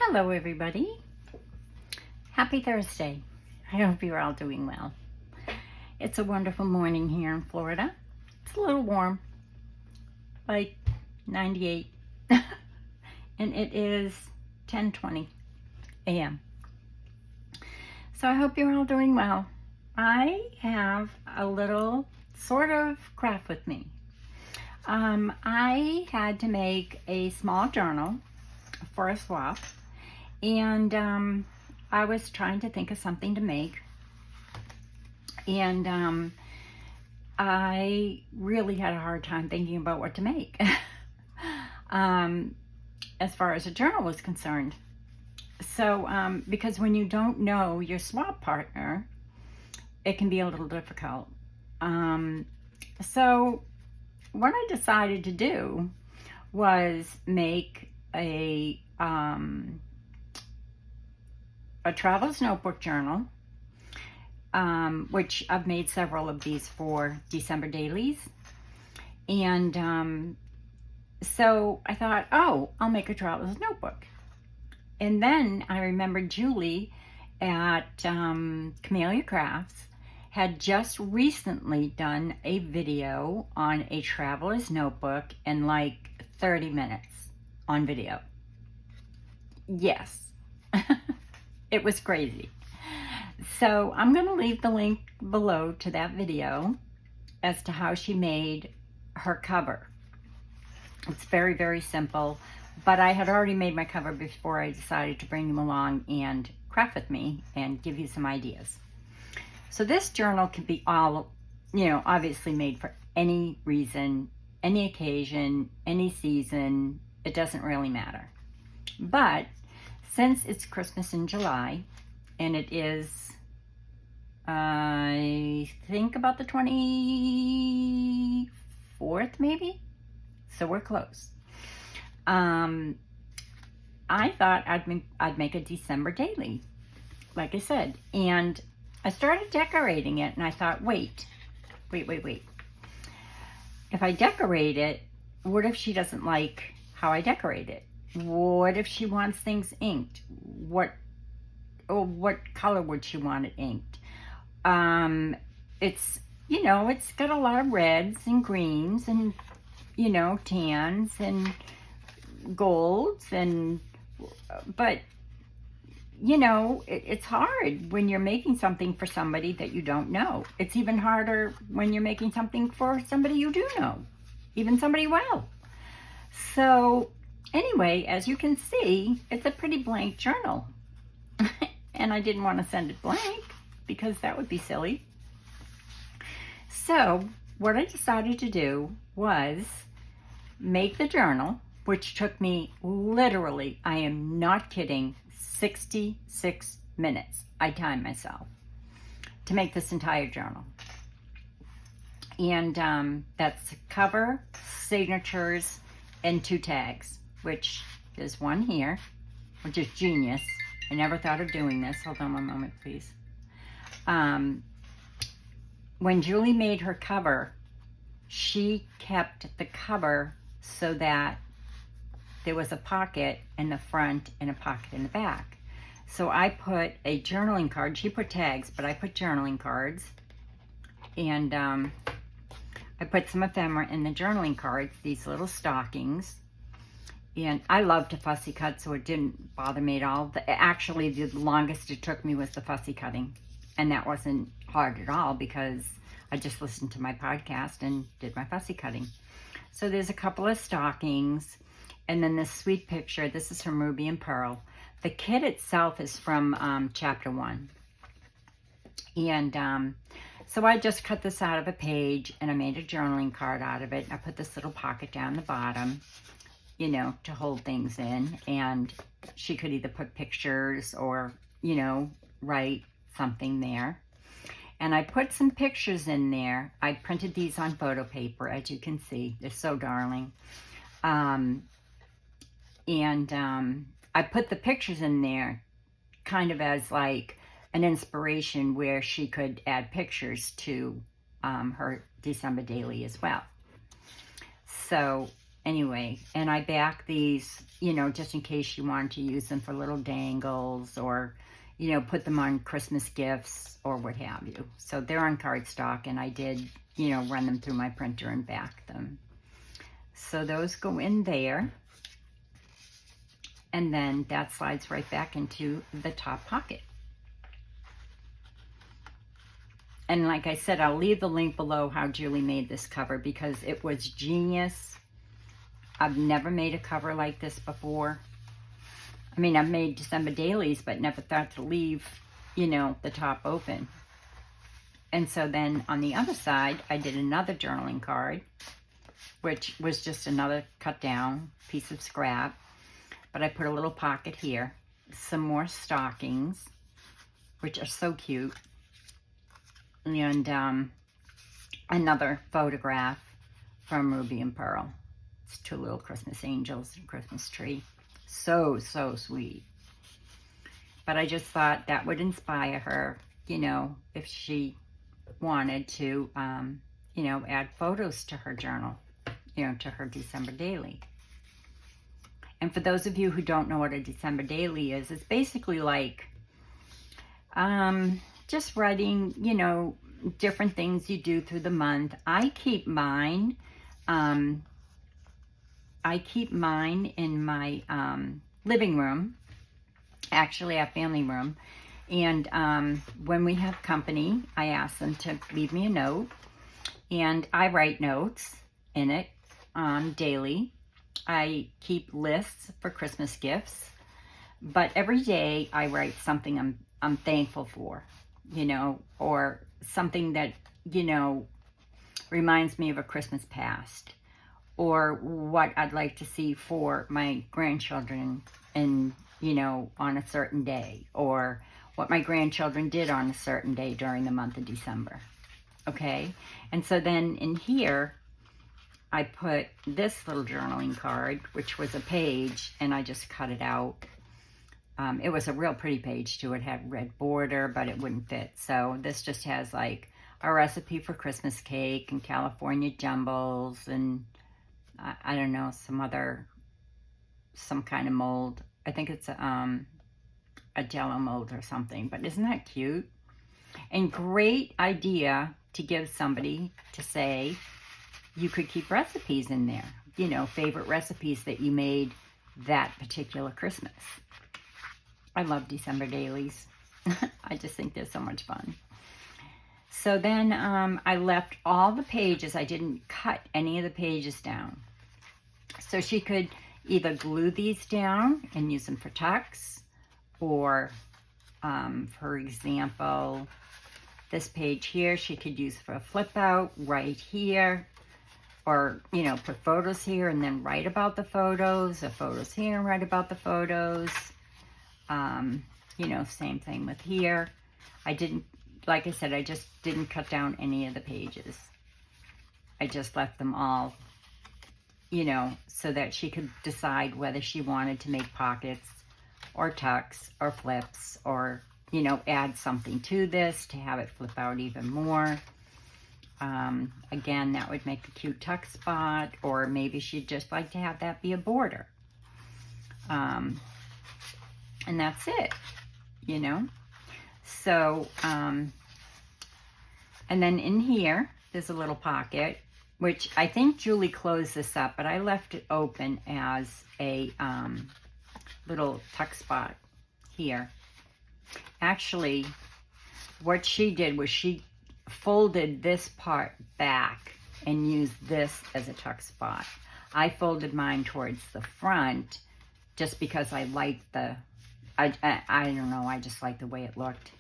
Hello, everybody. Happy Thursday. I hope you're all doing well. It's a wonderful morning here in Florida. It's a little warm, like 98, and it is 10:20 a.m. So I hope you're all doing well. I have a little sort of craft with me. I had to make a small journal for a swap. And I was trying to think of something to make. And I really had a hard time thinking about what to make as far as a journal was concerned. So, because when you don't know your swap partner, it can be a little difficult. So, what I decided to do was make a traveler's notebook journal, which I've made several of these for December dailies. And so I thought, oh, I'll make a traveler's notebook. And then I remembered Julie at Camellia Crafts had just recently done a video on a traveler's notebook in like 30 minutes on video. Yes. It was crazy. So I'm going to leave the link below to that video as to how she made her cover. It's very, very simple, but I had already made my cover before I decided to bring them along and craft with me and give you some ideas. So this journal can be all, obviously made for any reason, any occasion, any season. It doesn't really matter. But since it's Christmas in July, and it is, I think, about the 24th, maybe? So we're close. I thought I'd make a December daily, like I said. And I started decorating it, and I thought, wait. If I decorate it, what if she doesn't like how I decorate it? What if she wants things inked? What color would she want it inked? It's got a lot of reds and greens and, tans and golds but it's hard when you're making something for somebody that you don't know. It's even harder when you're making something for somebody you do know, even somebody well. So anyway, as you can see, it's a pretty blank journal. And I didn't want to send it blank because that would be silly. So what I decided to do was make the journal, which took me literally, I am not kidding, 66 minutes. I timed myself to make this entire journal. And that's cover, signatures, and 2 tags, which is one here, which is genius. I never thought of doing this. Hold on one moment, please. When Julie made her cover, she kept the cover so that there was a pocket in the front and a pocket in the back. So I put a journaling card. She put tags, but I put journaling cards. And I put some ephemera in the journaling cards, these little stockings. And I love to fussy cut, so it didn't bother me at all. Actually, the longest it took me was the fussy cutting. And that wasn't hard at all because I just listened to my podcast and did my fussy cutting. So there's a couple of stockings. And then this sweet picture. This is from Ruby and Pearl. The kit itself is from chapter 1. And so I just cut this out of a page and I made a journaling card out of it. I put this little pocket down the bottom, to hold things in. And she could either put pictures or, write something there. And I put some pictures in there. I printed these on photo paper, as you can see. They're so darling. I put the pictures in there kind of as like an inspiration where she could add pictures to her December daily as well. So Anyway, and I back these, you know, just in case you wanted to use them for little dangles or, you know, put them on Christmas gifts or what have you. So they're on cardstock, and I did, you know, run them through my printer and back them. So those go in there. And then that slides right back into the top pocket. And like I said, I'll leave the link below how Julie made this cover because it was genius. I've never made a cover like this before. I mean, I've made December dailies, but never thought to leave, you know, the top open. And so then on the other side, I did another journaling card, which was just another cut down piece of scrap. But I put a little pocket here, some more stockings, which are so cute, and another photograph from Ruby and Pearl. It's two little Christmas angels and Christmas tree. So, so sweet. But I just thought that would inspire her, you know, if she wanted to, you know, add photos to her journal, you know, to her December daily. And for those of you who don't know what a December daily is, it's basically like just writing, you know, different things you do through the month. I keep mine in my living room, actually our family room. And when we have company, I ask them to leave me a note. And I write notes in it daily. I keep lists for Christmas gifts, but every day I write something I'm thankful for, you know, or something that, you know, reminds me of a Christmas past, or what I'd like to see for my grandchildren and, you know, on a certain day, or what my grandchildren did on a certain day during the month of December. Okay? And so then in here, I put this little journaling card, which was a page, and I just cut it out. It was a real pretty page too. It had red border, but it wouldn't fit. So this just has like a recipe for Christmas cake and California jumbles and I don't know, some kind of mold. I think it's a Jello mold or something, but isn't that cute? And great idea to give somebody to say, you could keep recipes in there, you know, favorite recipes that you made that particular Christmas. I love December dailies. I just think they're so much fun. So then I left all the pages. I didn't cut any of the pages down. So she could either glue these down and use them for tucks, or for example, this page here, she could use for a flip out right here. Or, you know, put photos here and then write about the photos, or photos here and write about the photos. You know, same thing with here. I didn't, like I said, I just didn't cut down any of the pages. I just left them all, you know, so that she could decide whether she wanted to make pockets or tucks or flips, or, you know, add something to this to have it flip out even more. Again, that would make a cute tuck spot, or maybe she'd just like to have that be a border. And that's it, you know. So, and then in here, there's a little pocket, which I think Julie closed this up, but I left it open as a little tuck spot here. Actually, what she did was she folded this part back and used this as a tuck spot. I folded mine towards the front just because I liked the, I don't know, I just liked the way it looked.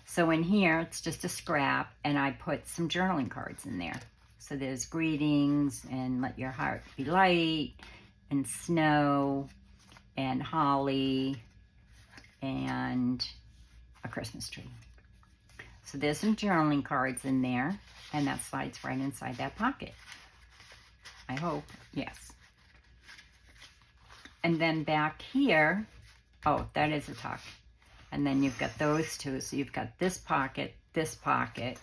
So in here, it's just a scrap, and I put some journaling cards in there. So there's greetings, and let your heart be light, and snow, and holly, and a Christmas tree. So there's some journaling cards in there, and that slides right inside that pocket. I hope, yes. And then back here, oh, that is a tuck. And then you've got those two. So you've got this pocket, this pocket,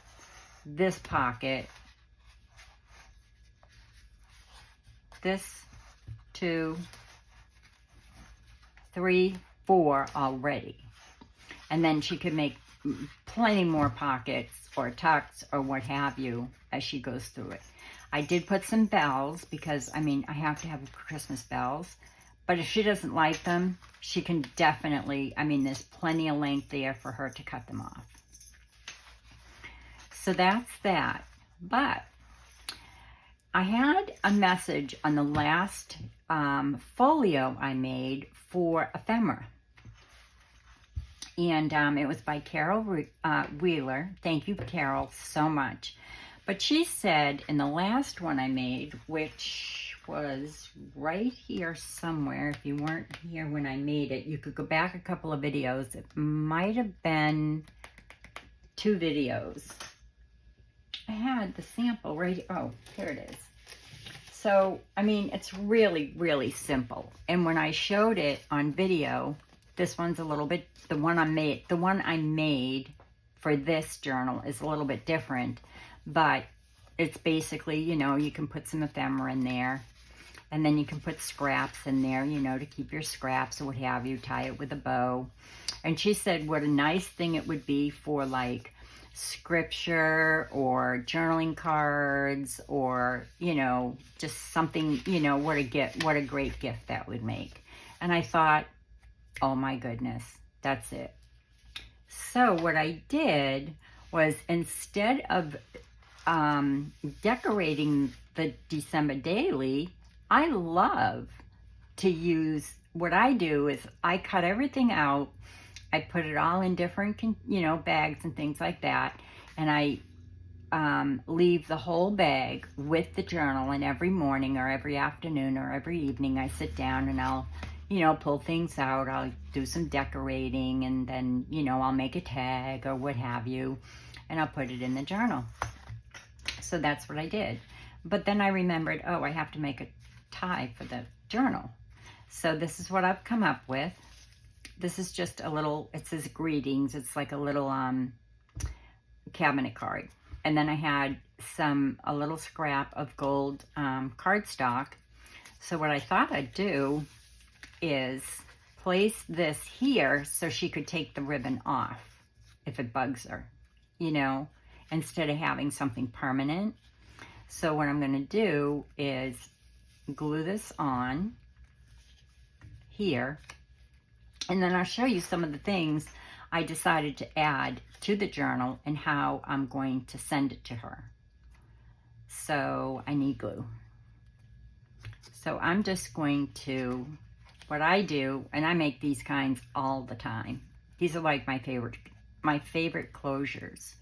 this pocket, this, 2, 3, 4 already. And then she could make plenty more pockets or tucks or what have you as she goes through it. I did put some bells because, I mean, I have to have Christmas bells. But if she doesn't like them, she can definitely, I mean, there's plenty of length there for her to cut them off. So that's that. But I had a message on the last folio I made for ephemera. And it was by Carol Wheeler. Thank you, Carol, so much. But she said in the last one I made, which was right here somewhere. If you weren't here when I made it, you could go back a couple of videos. It might have been 2 videos. I had the sample right here. Oh, here it is. So, I mean, it's really, really simple. And when I showed it on video, this one's a little bit, the one I made for this journal is a little bit different, but it's basically, you know, you can put some ephemera in there, and then you can put scraps in there, you know, to keep your scraps or what have you, tie it with a bow. And she said what a nice thing it would be for like scripture or journaling cards or, you know, just something, you know, what a great gift that would make. And I thought, oh my goodness, that's it. So what I did was, instead of decorating the December daily, I love to use, what I do is I cut everything out. I put it all in different, you know, bags and things like that. And I leave the whole bag with the journal, and every morning or every afternoon or every evening I sit down and I'll, you know, pull things out. I'll do some decorating, and then, you know, I'll make a tag or what have you, and I'll put it in the journal. So that's what I did. But then I remembered, oh, I have to make a tie for the journal. So this is what I've come up with. This is just a little, it says greetings. It's like a little cabinet card. And then I had a little scrap of gold cardstock. So what I thought I'd do is place this here so she could take the ribbon off if it bugs her, you know, instead of having something permanent. So what I'm going to do is glue this on here, and then I'll show you some of the things I decided to add to the journal and how I'm going to send it to her. So I need glue. So I'm just going to, what I do, and I make these kinds all the time. These are like my favorite closures.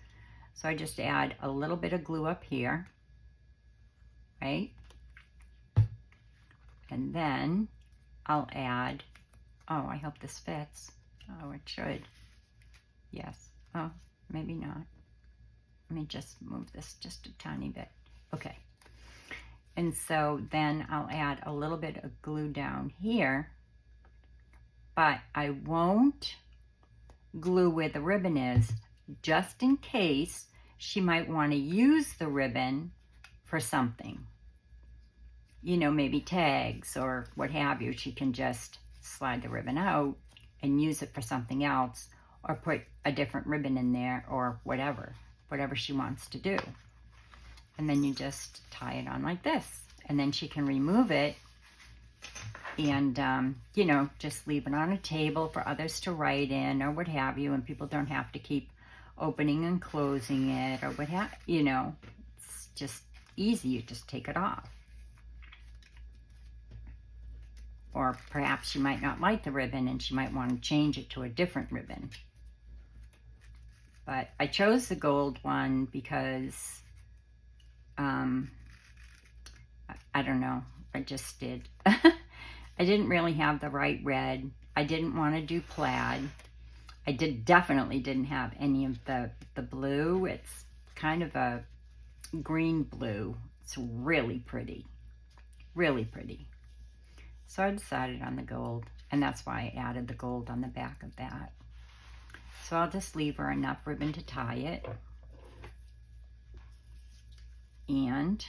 So I just add a little bit of glue up here, right? And then I'll add, oh, I hope this fits. Oh, it should. Yes. Oh, maybe not. Let me just move this just a tiny bit. Okay. And so then I'll add a little bit of glue down here, but I won't glue where the ribbon is, just in case she might want to use the ribbon for something. You know, maybe tags or what have you. She can just slide the ribbon out and use it for something else, or put a different ribbon in there, or whatever she wants to do. And then you just tie it on like this, and then she can remove it and, you know, just leave it on a table for others to write in or what have you, and people don't have to keep opening and closing it or what have you. Know, it's just easy. You just take it off. Or perhaps she might not like the ribbon and she might want to change it to a different ribbon. But I chose the gold one because, I don't know, I just did. I didn't really have the right red. I didn't want to do plaid. I definitely didn't have any of the blue. It's kind of a green blue. It's really pretty, really pretty. So I decided on the gold, and that's why I added the gold on the back of that. So I'll just leave her enough ribbon to tie it. And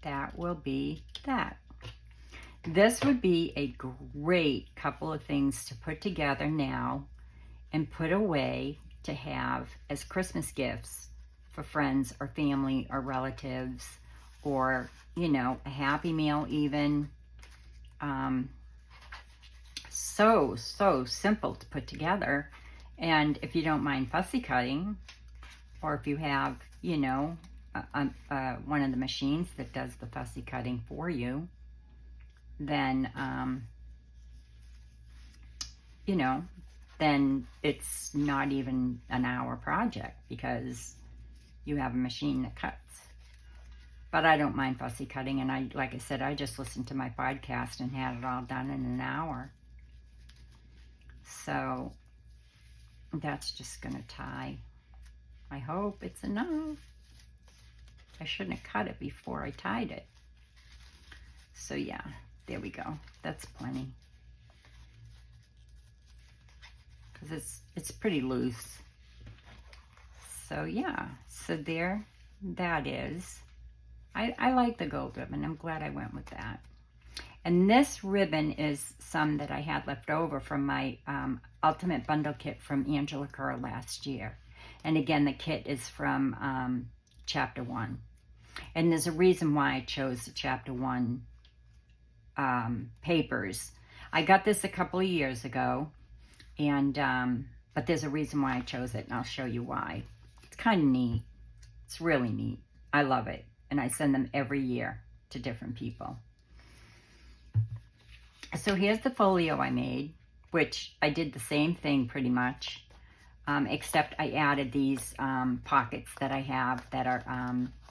that will be that. This would be a great couple of things to put together now and put away to have as Christmas gifts for friends or family or relatives, or, you know, a Happy Meal even. So simple to put together. And if you don't mind fussy cutting, or if you have, you know, one of the machines that does the fussy cutting for you, then, you know, then it's not even an hour project because you have a machine that cuts. But I don't mind fussy cutting, and like I said, I just listened to my podcast and had it all done in an hour. So that's just gonna tie. I hope it's enough. I shouldn't have cut it before I tied it. So yeah, there we go. That's plenty. Because it's pretty loose. So yeah, so there that is. I like the gold ribbon. I'm glad I went with that. And this ribbon is some that I had left over from my Ultimate Bundle Kit from Angela Kerr last year. And again, the kit is from Chapter 1. And there's a reason why I chose the Chapter 1 papers. I got this a couple of years ago, and but there's a reason why I chose it, and I'll show you why. It's kind of neat. It's really neat. I love it. And I send them every year to different people. So here's the folio I made, which I did the same thing pretty much, except I added these pockets that I have that are,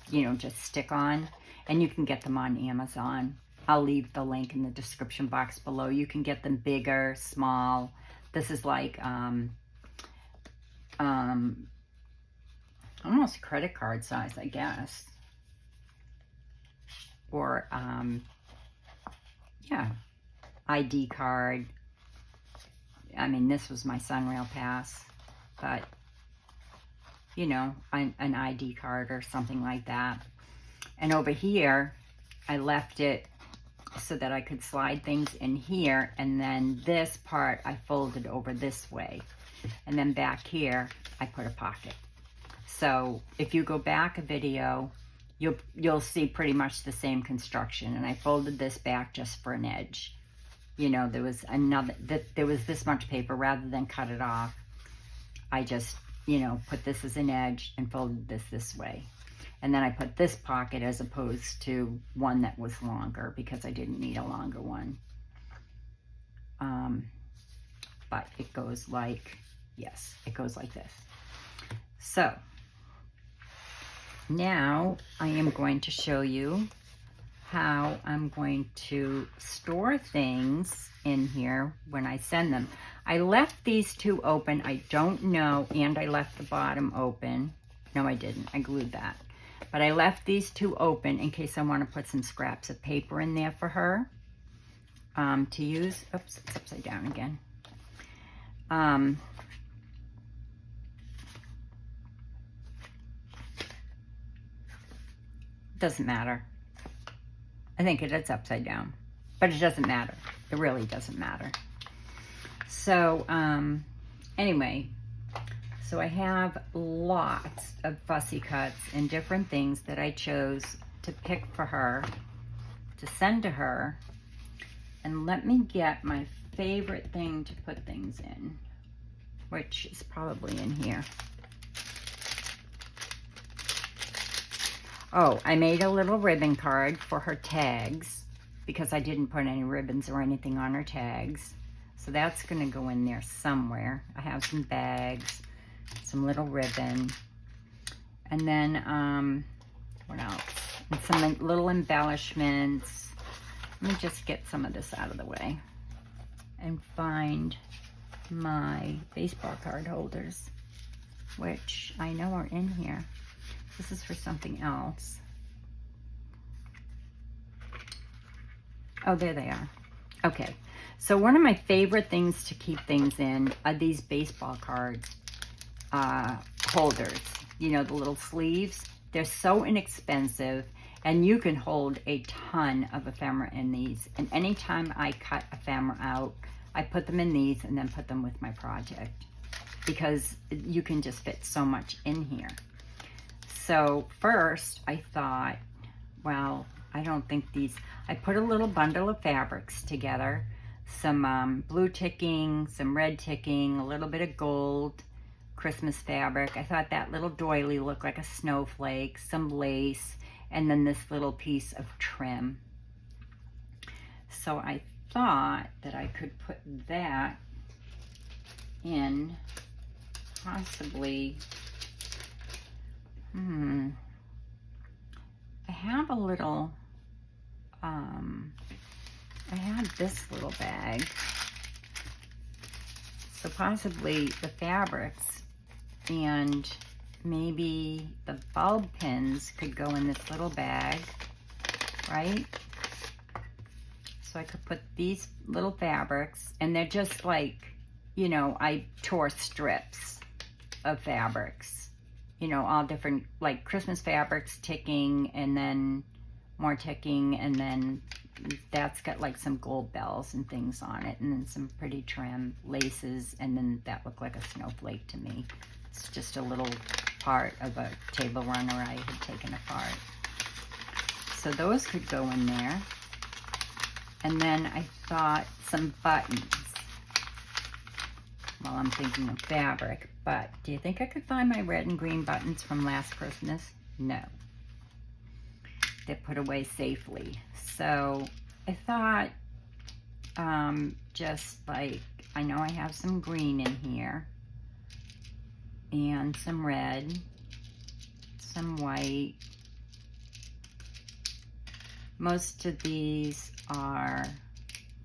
you know, just stick on, and you can get them on Amazon. I'll leave the link in the description box below. You can get them bigger, small. This is like almost credit card size, I guess. Or, yeah, ID card. I mean, this was my Sunrail pass, but, you know, an ID card or something like that. And over here, I left it so that I could slide things in here, and then this part I folded over this way. And then back here, I put a pocket. So if you go back a video, you'll see pretty much the same construction. And I folded this back just for an edge. You know, there was this much paper. Rather than cut it off, I just, you know, put this as an edge and folded this way. And then I put this pocket as opposed to one that was longer because I didn't need a longer one. But it goes like, yes, it goes like this. So now I am going to show you how I'm going to store things in here when I send them. I left these two open. I don't know, and I left the bottom open. No, I didn't. I glued that. But I left these two open in case I want to put some scraps of paper in there for her to use. Oops, it's upside down again. Doesn't matter. I think it is upside down, but it doesn't matter. It really doesn't matter. So, anyway, so I have lots of fussy cuts and different things that I chose to pick for her, to send to her. And let me get my favorite thing to put things in, which is probably in here. Oh, I made a little ribbon card for her tags because I didn't put any ribbons or anything on her tags. So that's going to go in there somewhere. I have some bags, some little ribbon, and then, what else? And some little embellishments. Let me just get some of this out of the way and find my baseball card holders, which I know are in here. This is for something else. Oh, there they are. Okay, so one of my favorite things to keep things in are these baseball cards holders. You know, the little sleeves. They're so inexpensive, And you can hold a ton of ephemera in these. And anytime I cut ephemera out, I put them in these and then put them with my project, because you can just fit so much in here. So first I thought, well, I don't think these, I put a little bundle of fabrics together, some blue ticking, some red ticking, a little bit of gold Christmas fabric. I thought that little doily looked like a snowflake, some lace, and then this little piece of trim. So I thought that I could put that in possibly, I have a little, I have this little bag, so possibly the fabrics and maybe the bulb pins could go in this little bag, right? So I could put these little fabrics, and they're just like, you know, I tore strips of fabrics, you know, all different, like Christmas fabrics, ticking, and then more ticking, and then that's got like some gold bells and things on it, and then some pretty trim laces, and then that looked like a snowflake to me. It's just a little part of a table runner I had taken apart. So those could go in there. And then I thought some buttons. Well, I'm thinking of fabric, but do you think I could find my red and green buttons from last Christmas? No. They're put away safely. So I thought, just like, I know I have some green in here, and some red, some white. Most of these are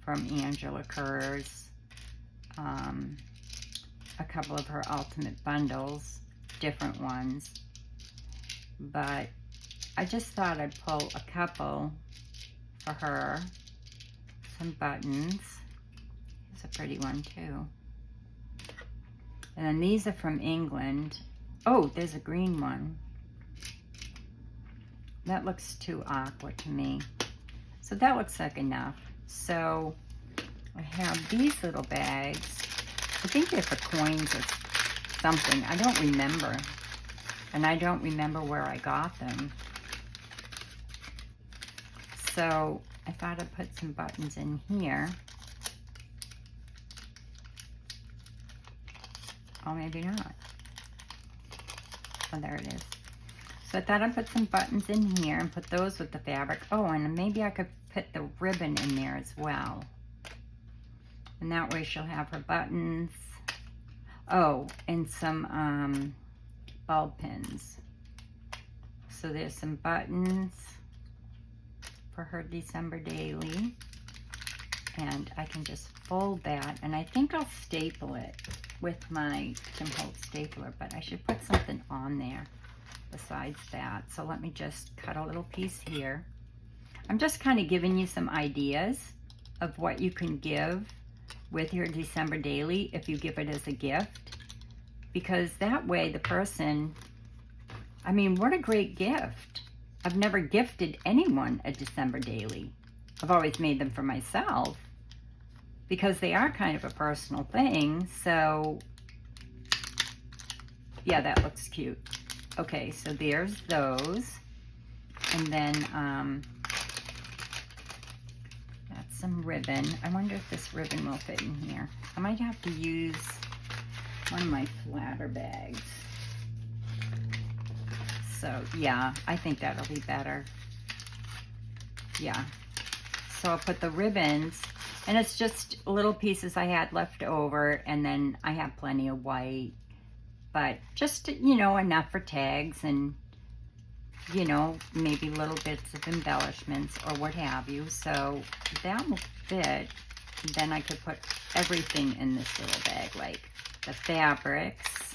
from Angela Kerr's, a couple of her ultimate bundles, different ones, but I just thought I'd pull a couple for her. Some buttons. Here's a pretty one too. And then these are from England. Oh, there's a green one. That looks too aqua to me. So that looks like enough. So I have these little bags. I think they're for coins or something. I don't remember. And I don't remember where I got them. So I thought I'd put some buttons in here. Oh, maybe not. Oh, there it is. So I thought I'd put some buttons in here and put those with the fabric. Oh, and maybe I could put the ribbon in there as well. And that way she'll have her buttons. Oh, and some bulb pins. So there's some buttons for her December daily. And I can just fold that. And I think I'll staple it with my Tim Holtz stapler, but I should put something on there besides that. So let me just cut a little piece here. I'm just kind of giving you some ideas of what you can give with your December daily if you give it as a gift, because that way the person, I mean, what a great gift. I've never gifted anyone a December daily. I've always made them for myself because they are kind of a personal thing. So yeah, that looks cute. Okay, so there's those. And then that's some ribbon. I wonder if this ribbon will fit in here. I might have to use one of my flatter bags. So yeah, I think that'll be better. Yeah. So I'll put the ribbons, and it's just little pieces I had left over, and then I have plenty of white, but just, you know, enough for tags and, you know, maybe little bits of embellishments or what have you. So that will fit. Then I could put everything in this little bag, like the fabrics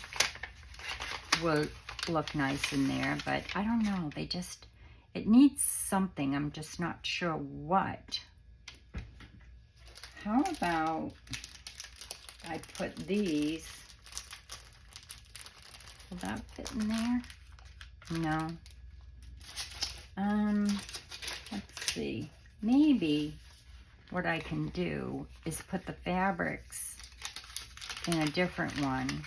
will look nice in there, but I don't know, they just, it needs something. I'm just not sure what. How about I put these, will that fit in there? No. let's see. Maybe what I can do is put the fabrics in a different one.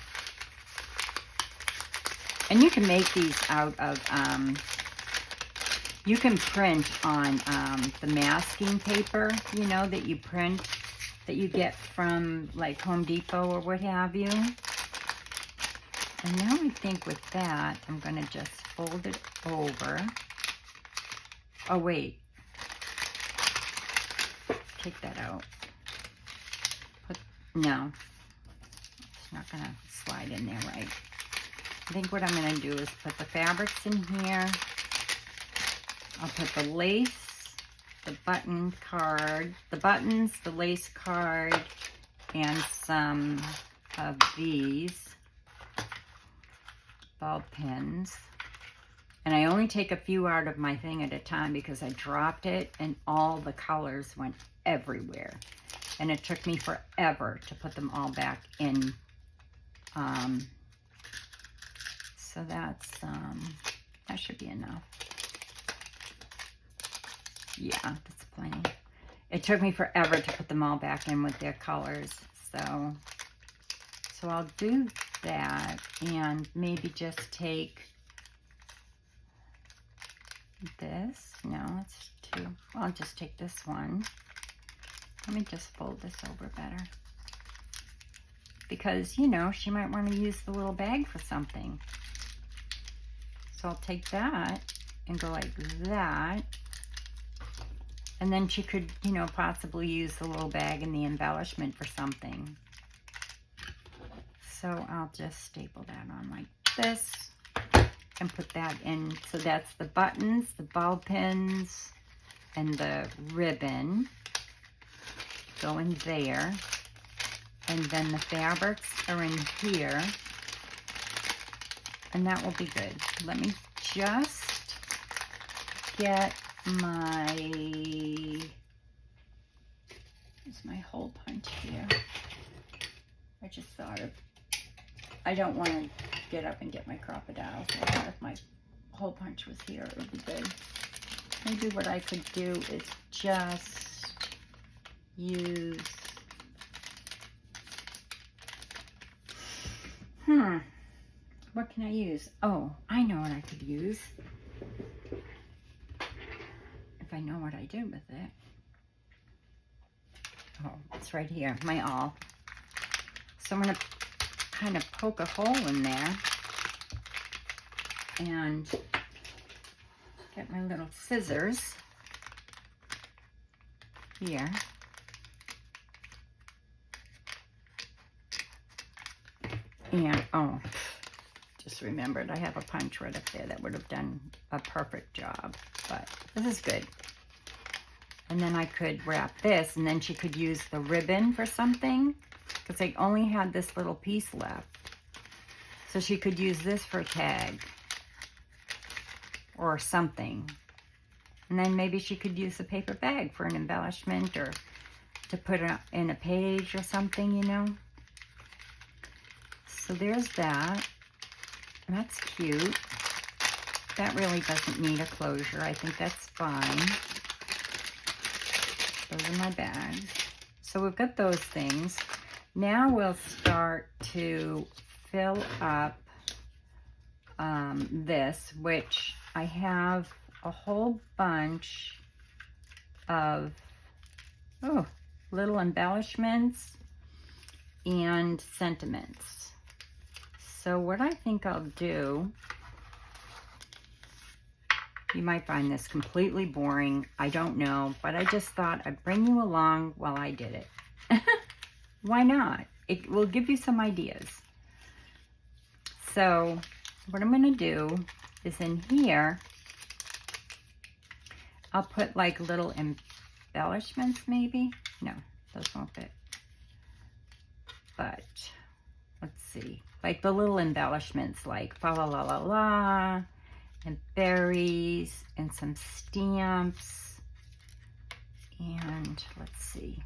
And you can make these out of, you can print on the masking paper, you know, that you print, that you get from like Home Depot or what have you. And now I think with that, I'm going to just fold it over. Oh, wait. Take that out. No. It's not going to slide in there right. I think what I'm going to do is put the fabrics in here. I'll put the lace, the button card, the buttons, the lace card, and some of these ball pins. And I only take a few out of my thing at a time because I dropped it and all the colors went everywhere. And it took me forever to put them all back in. So that's, that should be enough. Yeah, that's plenty. It took me forever to put them all back in with their colors. So I'll do that and maybe just take this. No, it's too, well, I'll just take this one. Let me just fold this over better. Because, you know, she might want to use the little bag for something. So I'll take that and go like that. And then she could, you know, possibly use the little bag and the embellishment for something. So I'll just staple that on like this and put that in. So that's the buttons, the ball pins, and the ribbon go in there. And then the fabrics are in here. And that will be good. Let me just get my, here's my hole punch here. I just thought of, I don't want to get up and get my Crop-A-Dile, so I thought if my hole punch was here, it would be good. Maybe what I could do is just use, what can I use? Oh, I know what I could use. If I know what I do with it. Oh, it's right here, my awl. So I'm going to kind of poke a hole in there and get my little scissors here. And, oh, just remembered I have a punch right up there that would have done a perfect job, but this is good. And then I could wrap this, and then she could use the ribbon for something, because I only had this little piece left. So she could use this for a tag or something. And then maybe she could use a paper bag for an embellishment or to put it in a page or something, you know. So there's that. That's cute. That really doesn't need a closure. I think that's fine. Those are my bags. So we've got those things. Now we'll start to fill up this, which I have a whole bunch of little embellishments and sentiments. So what I think I'll do, you might find this completely boring, I don't know, but I just thought I'd bring you along while I did it. Why not? It will give you some ideas. So what I'm going to do is in here, I'll put like little embellishments maybe. No, those won't fit. But let's see. Like the little embellishments like fa la la la la and berries and some stamps. And let's see.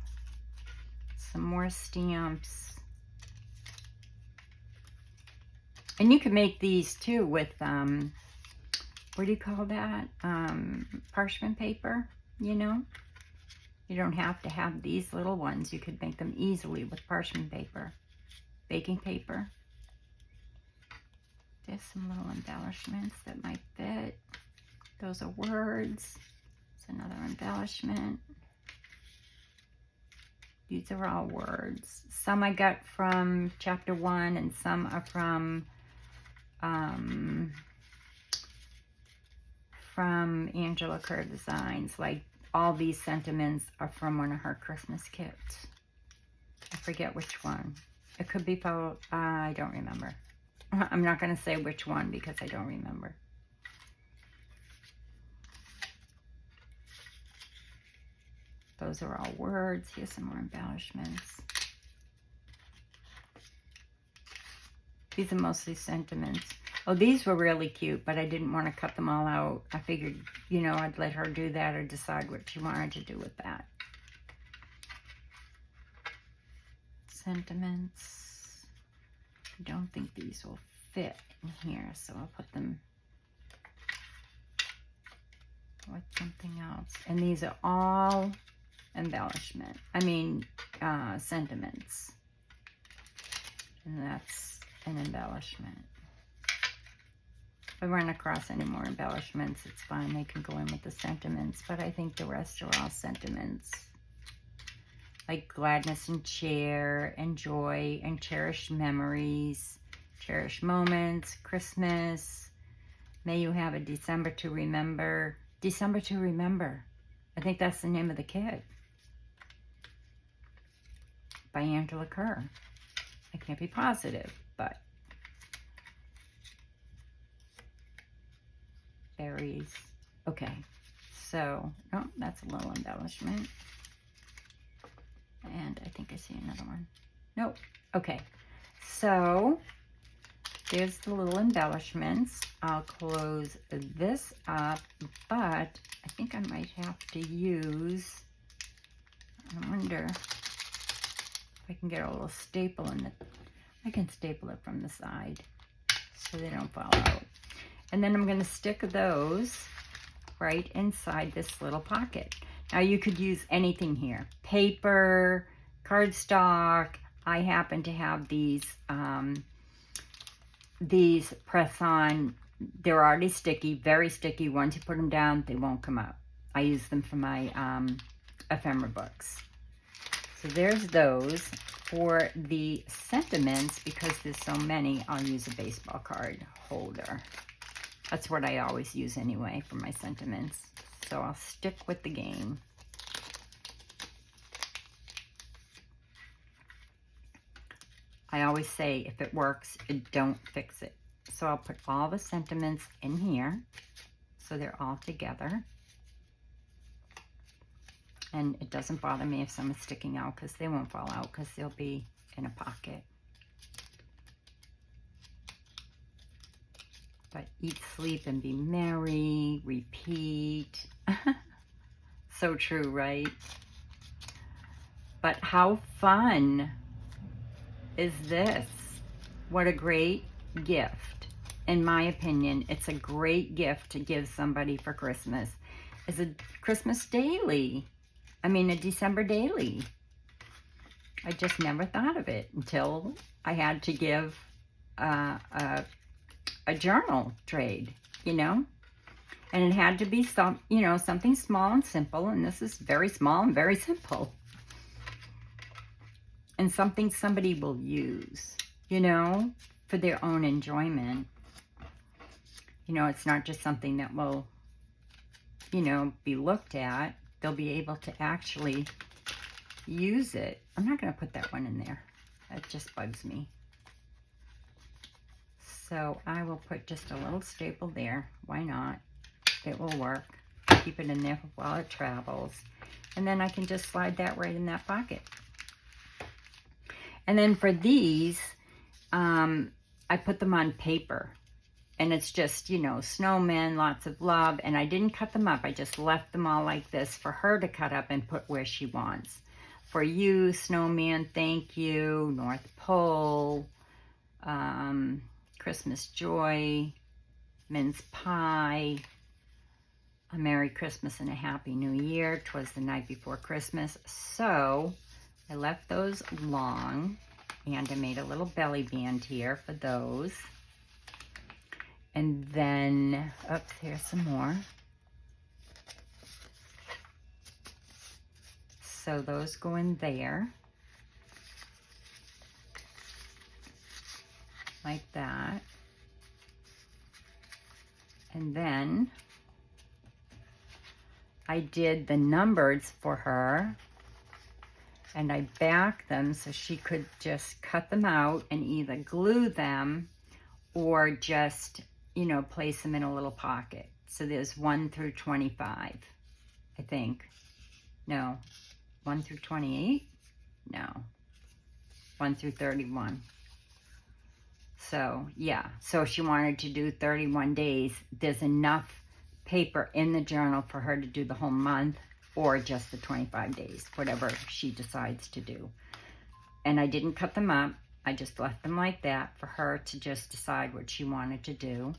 Some more stamps. And you can make these too with what do you call that? Parchment paper, you know? You don't have to have these little ones. You could make them easily with parchment paper, baking paper. There's some little embellishments that might fit. Those are words. It's another embellishment. These are all words. Some I got from chapter 1 and some are from Angela Kerr Designs. Like all these sentiments are from one of her Christmas kits. I forget which one. It could be for, I don't remember. I'm not going to say which one because I don't remember. Those are all words. Here's some more embellishments. These are mostly sentiments. Oh, these were really cute, but I didn't want to cut them all out. I figured, you know, I'd let her do that or decide what she wanted to do with that. Sentiments. I don't think these will fit in here, so I'll put them with something else. And these are all embellishment. I mean, sentiments. And that's an embellishment. If I run across any more embellishments, it's fine. They can go in with the sentiments, but I think the rest are all sentiments. Like gladness and cheer and joy and cherished memories, cherished moments, Christmas. May you have a December to remember. December to remember. I think that's the name of the kit. By Angela Kerr. I can't be positive, but berries. Okay, so, oh, that's a little embellishment. And I think I see another one. Nope. Okay, so there's the little embellishments. I'll close this up, but I think I might have to use, I wonder if I can get a little staple in it. I can staple it from the side so they don't fall out. And then I'm going to stick those right inside this little pocket. Now you could use anything here. Paper, cardstock. I happen to have these press-on. They're already sticky, very sticky. Once you put them down, they won't come out. I use them for my ephemera books. So there's those. For the sentiments, because there's so many, I'll use a baseball card holder. That's what I always use anyway for my sentiments. So I'll stick with the game. I always say, if it works, don't fix it. So I'll put all the sentiments in here, so they're all together. And it doesn't bother me if some is sticking out, because they won't fall out, because they'll be in a pocket. But eat, sleep, and be merry, repeat. So true, right? But how fun is this? What a great gift. In my opinion, it's a great gift to give somebody for Christmas. It's a Christmas daily. I mean, a December daily. I just never thought of it until I had to give a journal trade, you know? And it had to be some, you know, something small and simple, and this is very small and very simple. And something somebody will use, you know, for their own enjoyment. You know, it's not just something that will, you know, be looked at. They'll be able to actually use it. I'm not going to put that one in there. That just bugs me. So I will put just a little staple there. Why not? It will work. Keep it in there while it travels. And then I can just slide that right in that pocket. And then for these, I put them on paper. And it's just, you know, snowmen, lots of love. And I didn't cut them up. I just left them all like this for her to cut up and put where she wants. For you, snowman, thank you. North Pole, Christmas joy, mince pie, a Merry Christmas and a Happy New Year. 'Twas the night before Christmas. So I left those long, and I made a little belly band here for those. And then, oops, here's some more. So those go in there. Like that. And then I did the numbers for her, and I backed them so she could just cut them out and either glue them or just, you know, place them in a little pocket. So there's 1 through 25, I think. No, 1 through 28? No, 1 through 31. So, yeah, so if she wanted to do 31 days, there's enough paper in the journal for her to do the whole month or just the 25 days, whatever she decides to do. And I didn't cut them up. I just left them like that for her to just decide what she wanted to do.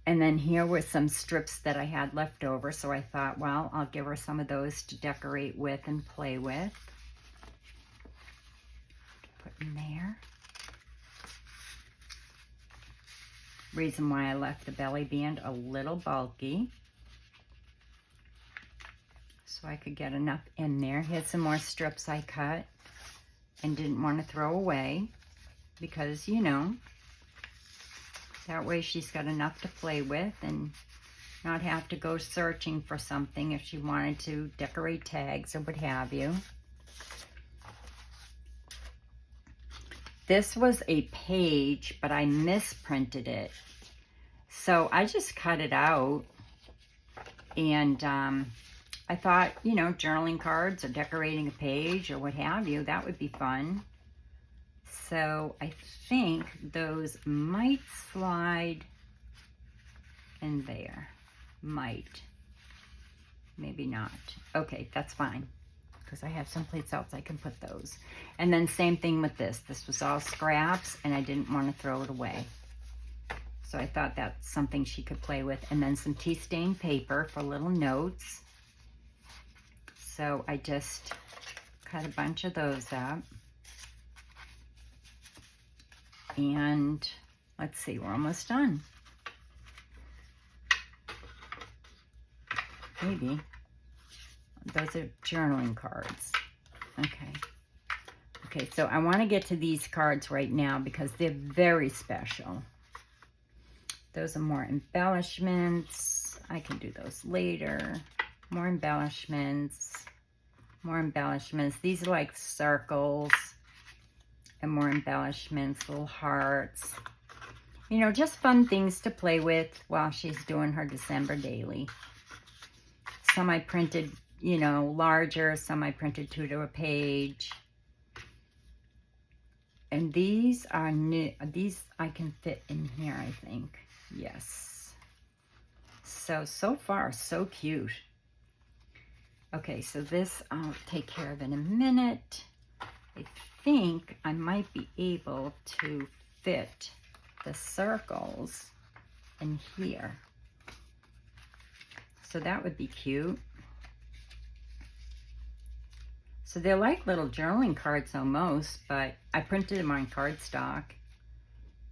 And then here were some strips that I had left over, so I thought, well, I'll give her some of those to decorate with and play with. Put in there. Reason why I left the belly band a little bulky, so I could get enough in there. Here's some more strips I cut and didn't want to throw away because, you know, that way she's got enough to play with and not have to go searching for something if she wanted to decorate tags or what have you. This was a page, but I misprinted it. So I just cut it out, and I thought, you know, journaling cards or decorating a page or what have you, that would be fun. So I think those might slide in there. Might. Maybe not. Okay, that's fine, because I have someplace else I can put those. And then same thing with this. This was all scraps, and I didn't want to throw it away. So I thought that's something she could play with. And then some tea stain paper for little notes. So I just cut a bunch of those up. And let's see, we're almost done. Maybe. Those are journaling cards. Okay. Okay, so I want to get to these cards right now because they're very special. Those are more embellishments. I can do those later. More embellishments. More embellishments. These are like circles. And more embellishments, little hearts. You know, just fun things to play with while she's doing her December daily. Some I printed, you know, larger. Some I printed 2 to a page. And these are new. These I can fit in here, I think. Yes. So far, so cute. Okay, so this I'll take care of in a minute. I think I might be able to fit the circles in here. So that would be cute. So they're like little journaling cards almost, but I printed them on cardstock.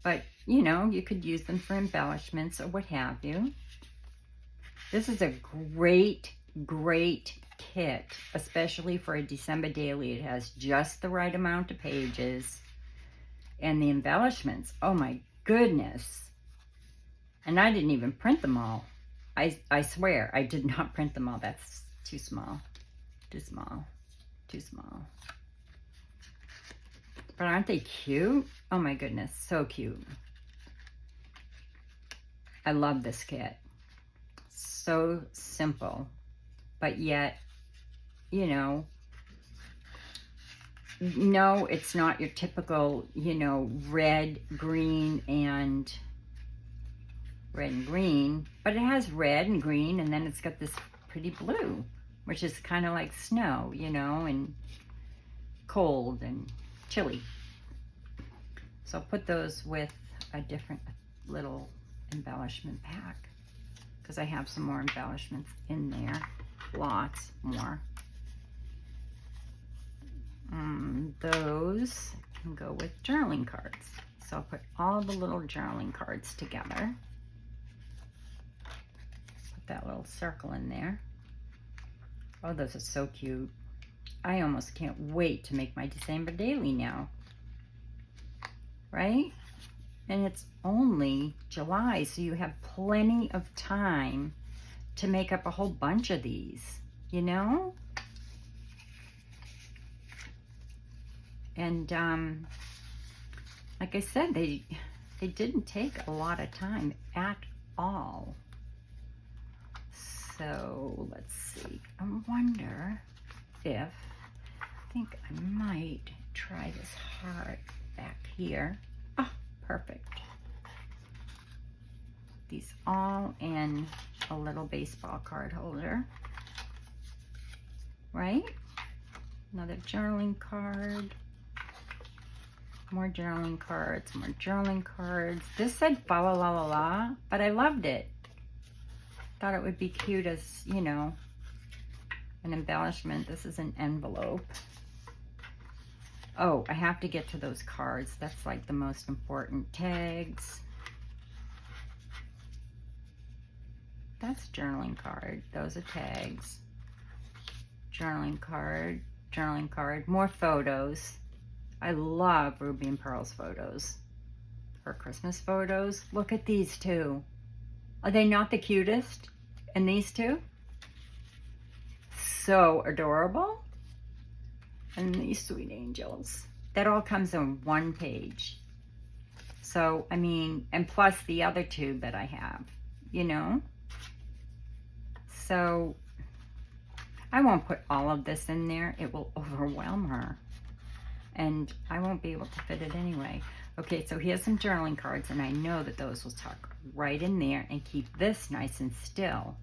But, you know, you could use them for embellishments or what have you. This is a great, great kit, especially for a December daily. It has just the right amount of pages. And the embellishments, oh my goodness. And I didn't even print them all. I swear, I did not print them all. That's too small. Too small. Too small. But aren't they cute? Oh my goodness, so cute. I love this kit. So simple, but yet, you know, no, it's not your typical, you know, red, green, and green, but it has red and green, and then it's got this pretty blue, which is kind of like snow, you know, and cold and chilly. So I'll put those with a different little embellishment pack because I have some more embellishments in there. Lots more. Those can go with journaling cards. So I'll put all the little journaling cards together. Put that little circle in there. Oh, those are so cute. I almost can't wait to make my December daily now. Right? And it's only July, so you have plenty of time to make up a whole bunch of these, you know? And like I said, they didn't take a lot of time at all. So let's see. I wonder if, I think I might try this heart back here. Oh, perfect. These all in a little baseball card holder. Right? Another journaling card. More journaling cards, more journaling cards. This said fa la la la la, but I loved it. Thought it would be cute as, you know, an embellishment. This is an envelope. Oh, I have to get to those cards. That's like the most important. Tags. That's journaling card. Those are tags. Journaling card, journaling card. More photos. I love Ruby and Pearl's photos. Her Christmas photos. Look at these two. Are they not the cutest? And these two? So adorable. And these sweet angels. That all comes on one page. So, I mean, and plus the other two that I have, you know? So, I won't put all of this in there. It will overwhelm her. And I won't be able to fit it anyway. Okay, so here's some journaling cards, and I know that those will tuck right in there and keep this nice and still.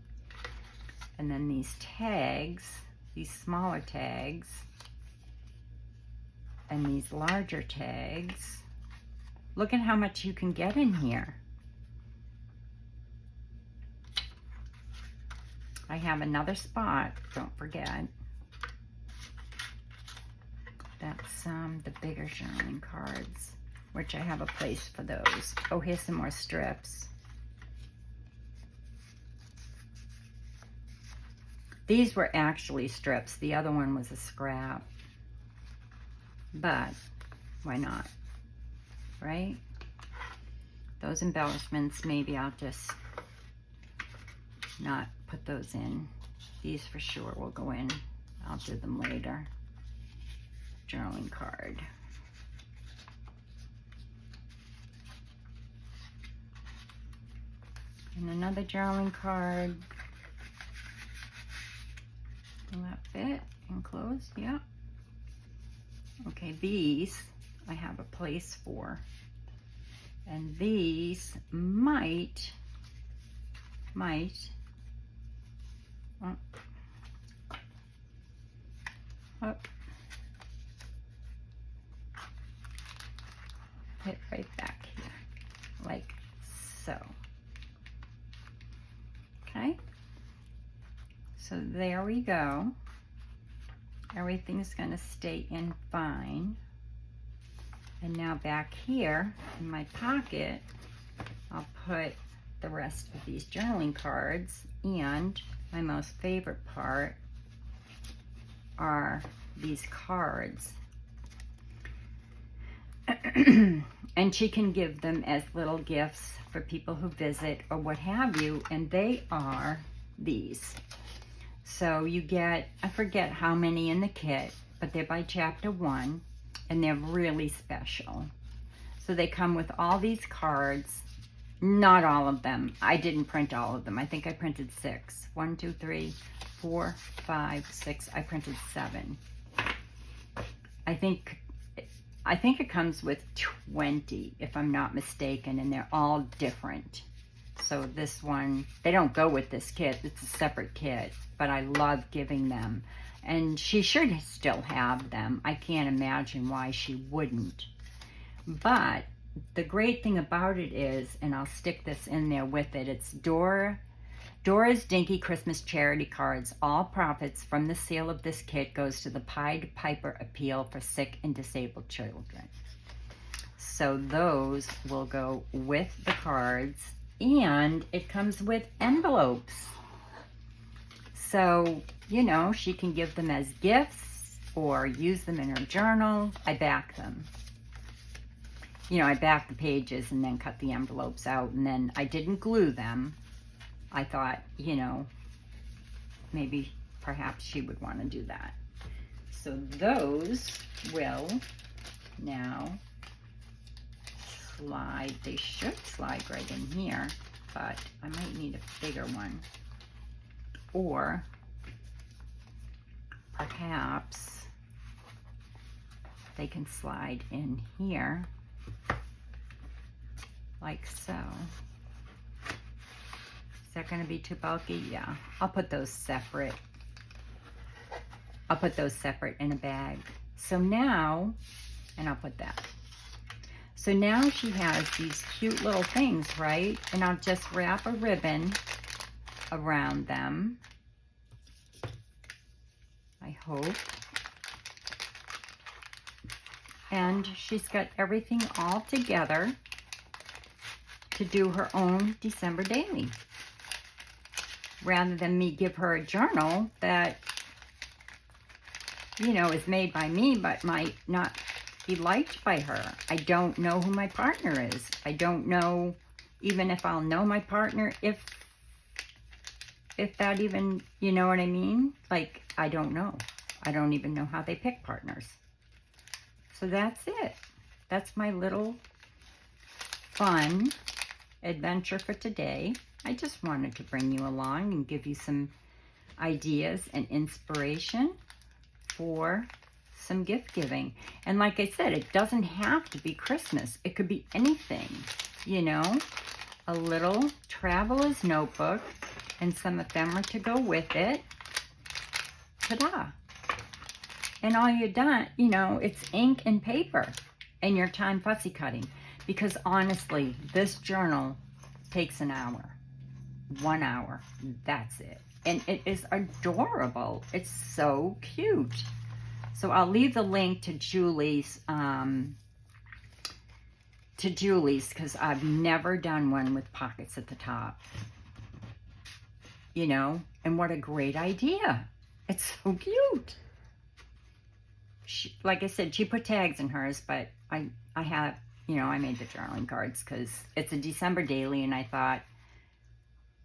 And then these tags, these smaller tags, and these larger tags. Look at how much you can get in here. I have another spot, don't forget. That's the bigger journaling cards, which I have a place for those. Oh, here's some more strips. These were actually strips. The other one was a scrap. But why not, right? Those embellishments, maybe I'll just not put those in. These for sure will go in. I'll do them later. Journaling card. And another journaling card. Will that fit and close? Yeah. Okay, these I have a place for. And these might, fit right back here, like so. Okay, so there we go. Everything's gonna stay in fine. And now back here in my pocket, I'll put the rest of these journaling cards, and my most favorite part are these cards. And she can give them as little gifts for people who visit or what have you, and they are these. So you get, I forget how many in the kit, but they're by chapter 1, and they're really special. So they come with all these cards. Not all of them. I didn't print all of them. I think I printed 6. 1, 2, 3, 4, 5, 6. I printed 7. I think it comes with 20, if I'm not mistaken, and they're all different. So this one, they don't go with this kit. It's a separate kit, but I love giving them. And she should still have them. I can't imagine why she wouldn't. But the great thing about it is, and I'll stick this in there with it, it's Dora's Dinky Christmas Charity Cards. All profits from the sale of this kit goes to the Pied Piper Appeal for sick and disabled children. So those will go with the cards, and it comes with envelopes. So, you know, she can give them as gifts or use them in her journal. I back them. You know, I back the pages and then cut the envelopes out, and then I didn't glue them. I thought, you know, maybe perhaps she would want to do that. So those will now slide. They should slide right in here, but I might need a bigger one. Or perhaps they can slide in here like so. Is that going to be too bulky? Yeah, I'll put those separate. I'll put those separate in a bag. So now, and I'll put that. So now she has these cute little things, right? And I'll just wrap a ribbon around them. I hope. And she's got everything all together to do her own December daily. Rather than me give her a journal that, you know, is made by me but might not be liked by her. I don't know who my partner is. I don't know even if I'll know my partner, if that even, you know what I mean? Like, I don't know. I don't even know how they pick partners. So that's it. That's my little fun adventure for today. I just wanted to bring you along and give you some ideas and inspiration for some gift giving. And like I said, it doesn't have to be Christmas. It could be anything, you know, a little traveler's notebook and some ephemera to go with it. Ta-da. And all you're done, you know, it's ink and paper and your time fussy cutting. Because honestly, this journal takes an hour. 1 hour. That's it. And it is adorable. It's so cute. So I'll leave the link to Julie's, because I've never done one with pockets at the top. You know, and what a great idea. It's so cute. She, like I said, she put tags in hers, but I have, you know, I made the journaling cards because it's a December daily, and I thought,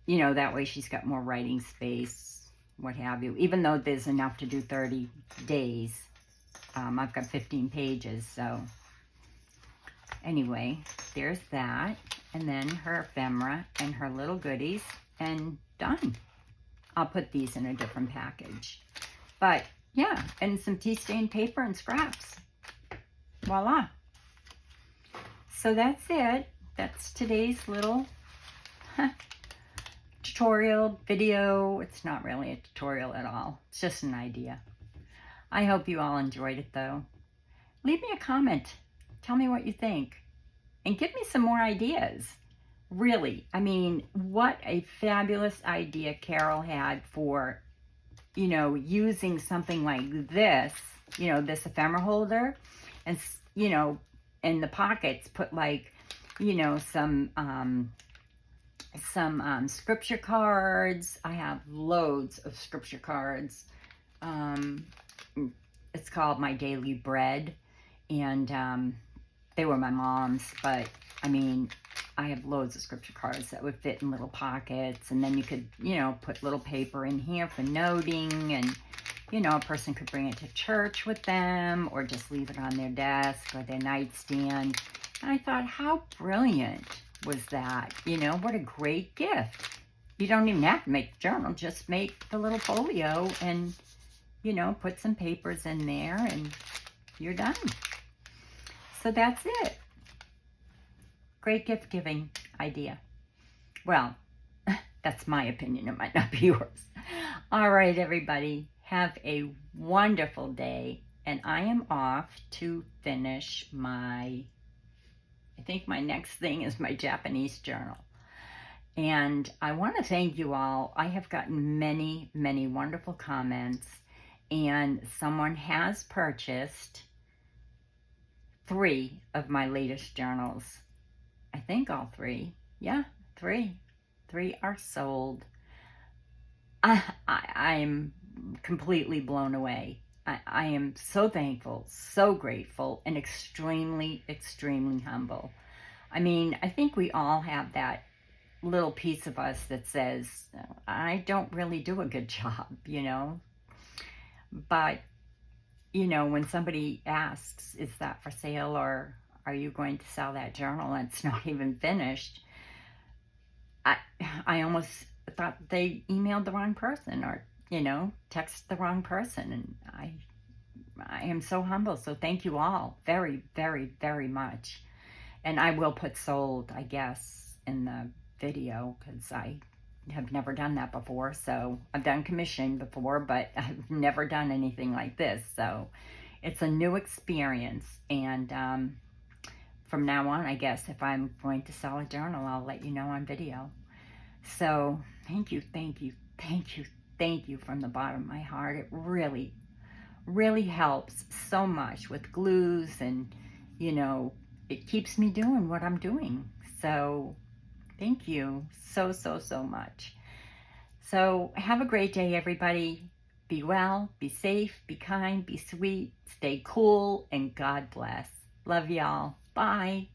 you know, that way she's got more writing space, what have you. Even though there's enough to do 30 days, I've got 15 pages, so anyway, there's that. And then her ephemera and her little goodies, and done. I'll put these in a different package. But yeah, and some tea stain paper and scraps. Voila. So that's it. That's today's little tutorial video. It's not really a tutorial at all. It's just an idea. I hope you all enjoyed it though. Leave me a comment. Tell me what you think. And give me some more ideas. Really, I mean, what a fabulous idea Carol had for, you know, using something like this, you know, this ephemera holder, and, you know, in the pockets put like, you know, some scripture cards. I have loads of scripture cards. It's called My Daily Bread, and they were my mom's, but I mean, I have loads of scripture cards that would fit in little pockets, and then you could, you know, put little paper in here for noting, and, you know, a person could bring it to church with them, or just leave it on their desk or their nightstand. And I thought, how brilliant was that? You know, what a great gift. You don't even have to make the journal, just make the little folio and, you know, put some papers in there, and you're done. So that's it. Great gift giving idea. Well, that's my opinion. It might not be yours. All right, everybody. Have a wonderful day. And I am off to finish my I think my next thing is my Japanese journal. And I want to thank you all. I have gotten many, many wonderful comments, and someone has purchased 3 of my latest journals. I think all 3. Yeah, 3. 3 are sold. I'm completely blown away. I am so thankful, so grateful, and extremely, extremely humble. I mean, I think we all have that little piece of us that says, I don't really do a good job, you know? But, you know, when somebody asks, is that for sale, or are you going to sell that journal and it's not even finished? I almost thought they emailed the wrong person, or, you know, text the wrong person. And I am so humble. So thank you all very, very, very much. And I will put sold, I guess, in the video, because I have never done that before. So I've done commission before, but I've never done anything like this. So it's a new experience. And from now on, I guess, if I'm going to sell a journal, I'll let you know on video. So thank you, thank you, thank you, thank you from the bottom of my heart. It really, really helps so much with glues, and, you know, it keeps me doing what I'm doing. So thank you so, so, so much. So have a great day, everybody. Be well, be safe, be kind, be sweet, stay cool, and God bless. Love y'all. Bye.